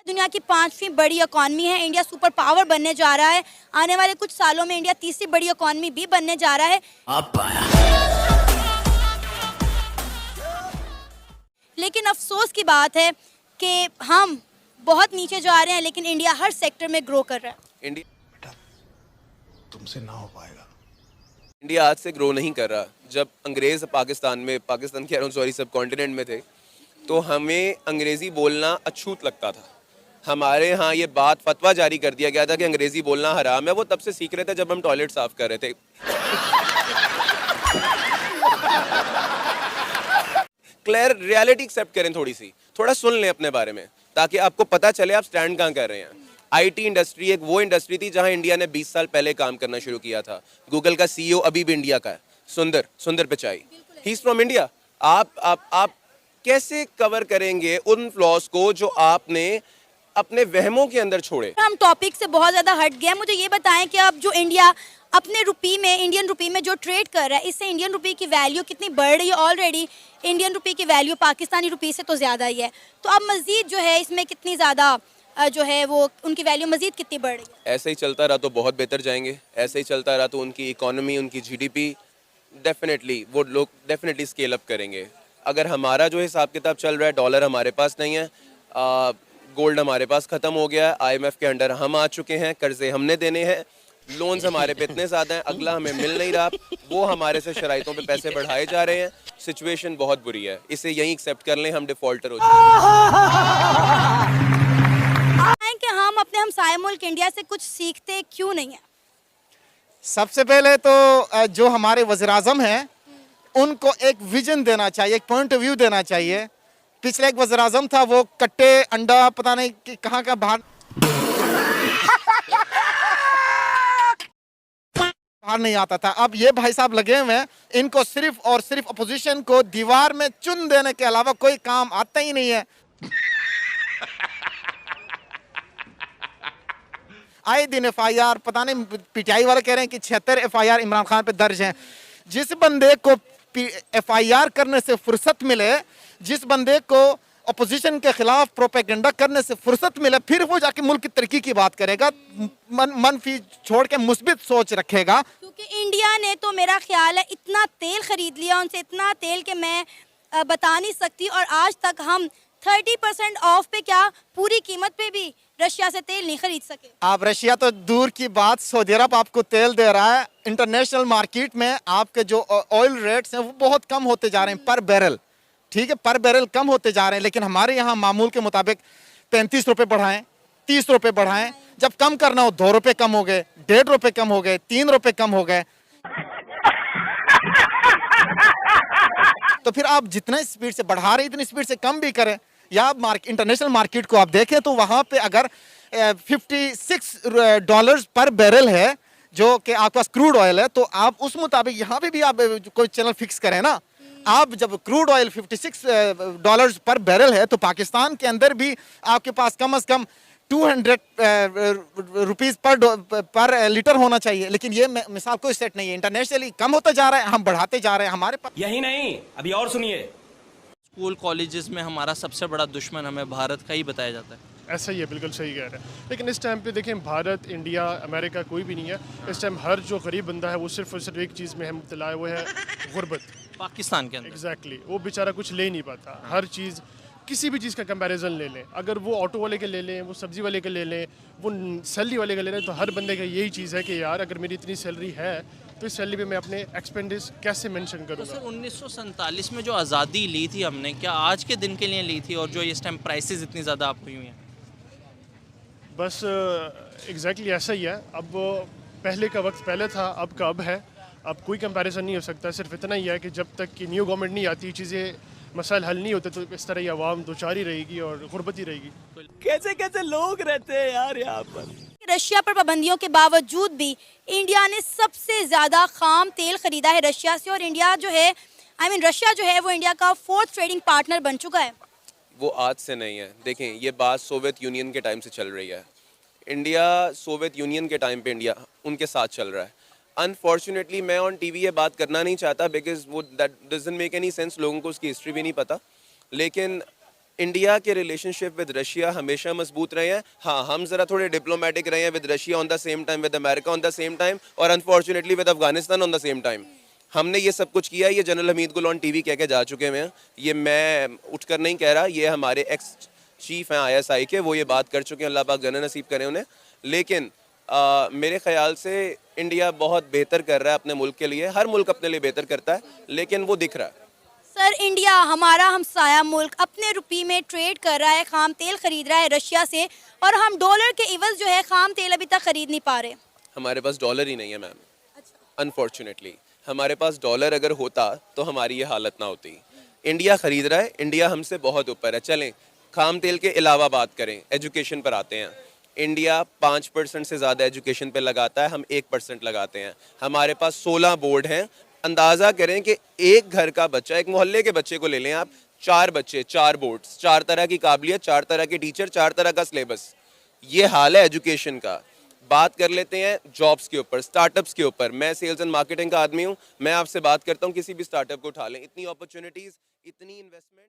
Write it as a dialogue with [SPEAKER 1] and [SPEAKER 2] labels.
[SPEAKER 1] दुनिया की 5वीं बड़ी इकॉनमी है, इंडिया सुपर पावर बनने जा रहा है। आने वाले कुछ सालों में इंडिया तीसरी बड़ी इकॉनमी भी बनने जा रहा है। लेकिन अफसोस की बात है कि हम बहुत नीचे जा रहे हैं, लेकिन इंडिया हर सेक्टर में ग्रो कर रहा है।
[SPEAKER 2] इंडिया
[SPEAKER 3] तुमसे ना हो पाएगा।
[SPEAKER 2] इंडिया आज से ग्रो नहीं कर रहा। जब अंग्रेज पाकिस्तान कह रहा हूँ सॉरी, सब कॉन्टिनेंट में थे, तो हमें अंग्रेजी बोलना अछूत लगता था। हमारे यहाँ ये बात फतवा जारी कर दिया गया था कि अंग्रेजी बोलना हराम है। वो तब से सीख रहे थे जब हम टॉयलेट साफ कर रहे थे। क्लियर रियलिटी एक्सेप्ट करें, थोड़ा सुन लें अपने बारे में, ताकि आपको पता चले आप स्टैंड कहाँ कर रहे हैं। आईटी इंडस्ट्री एक वो इंडस्ट्री थी जहां इंडिया ने 20 साल पहले काम करना शुरू किया था। गूगल का सीईओ अभी भी इंडिया का है, सुंदर Pichai, he is from India. आप कैसे कवर करेंगे उन फ्लॉज को जो आपने अपने वहमों के अंदर छोड़े?
[SPEAKER 1] हम टॉपिक से बहुत ज़्यादा हट गए। मुझे ये बताएं कि अब जो इंडिया अपने रुपी में, इंडियन रुपी में जो ट्रेड कर रहा है, इससे इंडियन रुपी की वैल्यू कितनी बढ़ रही है? ऑलरेडी इंडियन रुपी की वैल्यू पाकिस्तानी रुपी से तो ज़्यादा ही है। तो अब मज़ीद जो है इसमें कितनी ज़्यादा जो है वो उनकी वैल्यू मज़ीद कितनी बढ़ रही है?
[SPEAKER 2] ऐसे ही चलता रहा तो बहुत बेहतर जाएंगे। ऐसे ही चलता रहा तो उनकी इकोनॉमी, उनकी जीडीपी डेफिनेटली, वो लोग डेफिनेटली स्केल अप करेंगे। अगर हमारा जो हिसाब किताब चल रहा है, डॉलर हमारे पास नहीं है, गोल्ड हमारे पास ख़त्म हो गया है, आईएमएफ के अंडर हम आ चुके हैं, कर्जे हमने देने हैं, लोन्स हमारे पे इतने ज़्यादा हैं, अगला हमें मिल नहीं रहा, वो हमारे से शराइतों पे पैसे बढ़ाए जा रहे हैं। सिचुएशन बहुत बुरी है, इसे यहीं एक्सेप्ट कर लें, हम डिफ़ॉल्टर हो चुके हैं।
[SPEAKER 1] कि हम अपने हमसाया मुल्क इंडिया से कुछ सीखते क्यों नहीं है?
[SPEAKER 3] सबसे पहले तो जो हमारे वज़ीर-ए-आज़म हैं उनको एक विजन देना चाहिए, एक पॉइंट ऑफ व्यू देना चाहिए। पिछले एक वज़ीर-ए-आज़म था, वो कट्टे अंडा पता नहीं कि कहाँ का बाहर नहीं आता था। अब ये भाई साहब लगे हुए हैं, इनको सिर्फ और सिर्फ अपोजिशन को दीवार में चुन देने के अलावा कोई काम आता ही नहीं है। आए दिन एफआईआर, पता नहीं पीटीआई वाले कह रहे हैं कि 76 एफआईआर इमरान खान पे दर्ज हैं। जिस बंदे को एफआईआर करने से फुर्सत मिले, जिस बंदे को अपोजिशन के खिलाफ प्रोपेगेंडा करने से फुर्सत मिले, फिर वो जाके मुल्क की तरक्की की बात करेगा, मनफी छोड़ के मुस्बित सोच रखेगा।
[SPEAKER 1] क्योंकि इंडिया ने तो मेरा ख्याल है इतना तेल खरीद लिया उनसे, इतना तेल कि मैं बता नहीं सकती, और आज तक हम 30% ऑफ पे क्या पूरी कीमत पे भी रशिया से तेल नहीं खरीद सके।
[SPEAKER 3] आप रशिया तो दूर की बात, सऊदी अरब आपको तेल दे रहा है। इंटरनेशनल मार्केट में आपके जो ऑयल रेट्स हैं वो बहुत कम होते जा रहे हैं पर बैरल, ठीक है, पर बैरल कम होते जा रहे हैं। लेकिन हमारे यहाँ मामूल के मुताबिक 35 रुपये बढ़ाएं, 30 रुपये बढ़ाएं, जब कम करना हो 2 रुपये कम हो गए, 1.5 रुपये कम हो गए, 3 रुपये कम हो गए। तो फिर आप जितना स्पीड से बढ़ा रहे इतनी स्पीड से कम भी करें। या आप इंटरनेशनल मार्केट को आप देखें तो वहाँ पे अगर $56 पर बैरल है जो कि आपके पास क्रूड ऑयल है, तो आप उस मुताबिक यहाँ पे भी आप कोई चैनल फिक्स करें ना। आप जब क्रूड ऑयल $56 पर बैरल है, तो पाकिस्तान के अंदर भी आपके पास कम से कम 200 रुपीज़ पर लीटर होना चाहिए। लेकिन ये मिसाल कोई सेट नहीं है, इंटरनेशनली कम होता जा रहा है, हम बढ़ाते जा रहे हैं। हमारे पास
[SPEAKER 4] यही नहीं, अभी और सुनिए।
[SPEAKER 5] स्कूल कॉलेजेस में हमारा सबसे बड़ा दुश्मन हमें भारत का ही बताया जाता है।
[SPEAKER 6] ऐसा ही है, बिल्कुल सही कह रहे हैं। लेकिन इस टाइम पे देखें, भारत, इंडिया, अमेरिका कोई भी नहीं है। इस टाइम हर जो गरीब बंदा है वो सिर्फ और सिर्फ एक चीज़ में है मुब्तला है, वो है गुर्बत।
[SPEAKER 5] पाकिस्तान के अंदर
[SPEAKER 6] एग्जैक्टली, वो बेचारा कुछ ले नहीं पाता। हर चीज़, किसी भी चीज़ का कंपैरिजन ले लें, अगर वो ऑटो वाले के ले लें, वो सब्जी वाले के ले लें, वो सैलरी वाले के ले लें, तो हर बंदे का यही चीज़ है कि यार अगर मेरी इतनी सैलरी है तो इस सैलरी पे मैं अपने एक्सपेंडिस कैसे मेंशन
[SPEAKER 5] तो
[SPEAKER 6] करूँगा।
[SPEAKER 5] सर 1947 में जो आज़ादी ली थी हमने, क्या आज के दिन के लिए ली थी? और जो इस टाइम प्राइसेस इतनी ज़्यादा आप हुई हैं?
[SPEAKER 6] बस एग्जैक्टली ऐसा ही है। अब पहले का वक्त पहले था, अब का अब है। अब कोई कंपैरिजन नहीं हो सकता। सिर्फ इतना ही है कि जब तक कि न्यू गवर्नमेंट नहीं आती, चीज़ें मसाइल हल नहीं होते, तो इस तरह ही आवाम दो चार ही रहेगी और गुर्बत ही रहेगी।
[SPEAKER 4] कैसे कैसे लोग रहते हैं यार यहाँ पर।
[SPEAKER 1] रशिया पर पाबंदियों के बावजूद भी इंडिया ने सबसे ज़्यादा खाम तेल खरीदा है रशिया से, और इंडिया जो है, रशिया जो है वो इंडिया का 4th ट्रेडिंग पार्टनर बन चुका है।
[SPEAKER 2] वो आज से नहीं है। देखें, ये बात सोवियत यूनियन के टाइम से चल रही है। इंडिया सोवियत यूनियन के टाइम पे इंडिया उनके साथ चल रहा है। अनफॉर्चुनेटली मैं ऑन टीवी ये बात करना नहीं चाहता, बिकॉज वो that doesn't make any sense, लोगों को उसकी हिस्ट्री भी नहीं पता। लेकिन इंडिया के रिलेशनशिप विद रशिया हमेशा मजबूत रहे हैं। हाँ, हम ज़रा थोड़े डिप्लोमेटिक रहे हैं with Russia on the same time, with America on the same time, और unfortunately with Afghanistan on the same time. हमने ये सब कुछ किया, ये जनरल हमीद गुल ऑन टीवी कह के जा चुके हुए हैं। ये मैं उठकर नहीं कह रहा, ये हमारे एक्स चीफ हैं ISI के, वो ये बात कर चुके हैं, अल्लाह पाक जन्नत नसीब करें उन्हें। लेकिन मेरे ख्याल से इंडिया बहुत बेहतर कर रहा है अपने मुल्क के लिए। हर मुल्क अपने लिए बेहतर करता है, लेकिन वो दिख रहा है।
[SPEAKER 1] सर, इंडिया हमारा हमसाया मुल्क अपने रुपये में ट्रेड कर रहा है, खाम तेल खरीद रहा है रशिया से, और हम डॉलर के इवज जो है खाम तेल अभी तक खरीद नहीं पा रहे।
[SPEAKER 2] हमारे पास डॉलर ही नहीं है मैम, अनफॉर्चुनेटली। हमारे पास डॉलर अगर होता तो हमारी ये हालत ना होती। इंडिया खरीद रहा है, इंडिया हमसे बहुत ऊपर है। चलें खाम तेल के अलावा बात करें, एजुकेशन पर आते हैं। इंडिया 5% से ज़्यादा एजुकेशन पे लगाता है, हम 1% लगाते हैं। हमारे पास 16 बोर्ड हैं। अंदाज़ा करें कि एक घर का बच्चा, एक मोहल्ले के बच्चे को ले लें आप, 4 बच्चे, 4 बोर्ड्स, 4 तरह की काबिलियत, 4 तरह के टीचर, 4 तरह का सिलेबस। ये हाल है एजुकेशन का। बात कर लेते हैं जॉब्स के ऊपर, स्टार्टअप्स के ऊपर। मैं सेल्स एंड मार्केटिंग का आदमी हूँ, मैं आपसे बात करता हूँ, किसी भी स्टार्टअप को उठा लें, इतनी अपॉर्चुनिटीज़, इतनी इन्वेस्टमेंट।